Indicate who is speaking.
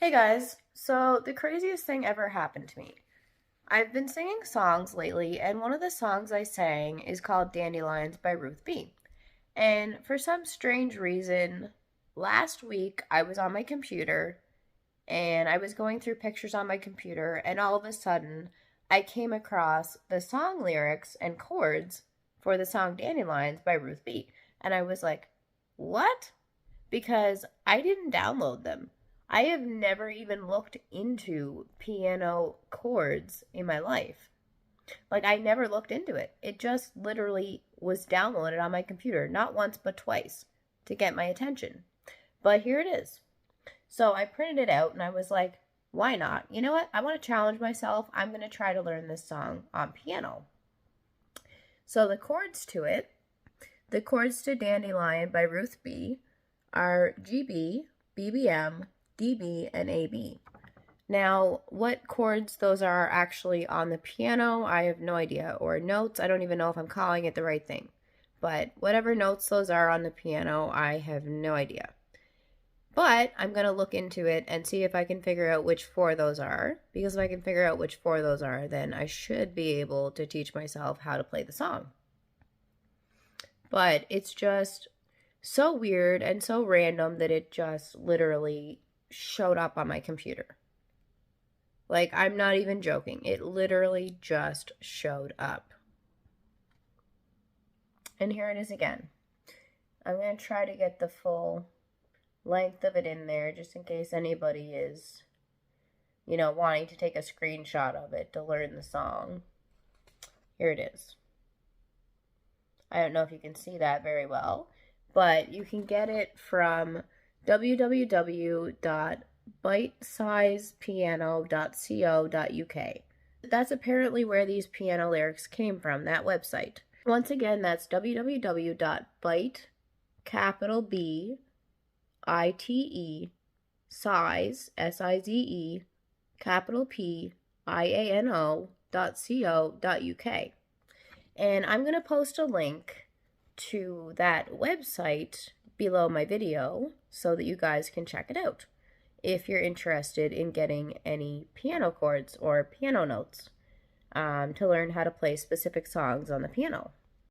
Speaker 1: Hey guys, so the craziest thing ever happened to me. I've been singing songs lately, and one of the songs I sang is called Dandelions by Ruth B. And for some strange reason, last week I was on my computer and I was going through pictures on my computer, and all of a sudden I came across the song lyrics and chords for the song Dandelions by Ruth B. And I was like, what? Because I didn't download them. I have never even looked into piano chords in my life. Like, I never looked into it. It just literally was downloaded on my computer, not once, but twice, to get my attention. But here it is. So I printed it out and I was like, why not? You know what? I want to challenge myself. I'm going to try to learn this song on piano. So the chords to Dandelion by Ruth B are GB, BBM, DB, and AB. Now, what chords those are actually on the piano, I have no idea. Or notes, I don't even know if I'm calling it the right thing. But whatever notes those are on the piano, I have no idea. But I'm going to look into it and see if I can figure out which four those are. Because if I can figure out which four those are, then I should be able to teach myself how to play the song. But it's just so weird and so random that it just literally showed up on my computer. Like, I'm not even joking. It literally just showed up. And here it is again. I'm going to try to get the full length of it in there just in case anybody is, wanting to take a screenshot of it to learn the song. Here it is. I don't know if you can see that very well, but you can get it from www.bitesizepiano.co.uk. That's apparently where these piano lyrics came from, that website. Once again, that's www.bitesize, S-I-Z-E, capital Piano.co.uk. And I'm going to post a link to that website below my video so that you guys can check it out if you're interested in getting any piano chords or piano notes to learn how to play specific songs on the piano.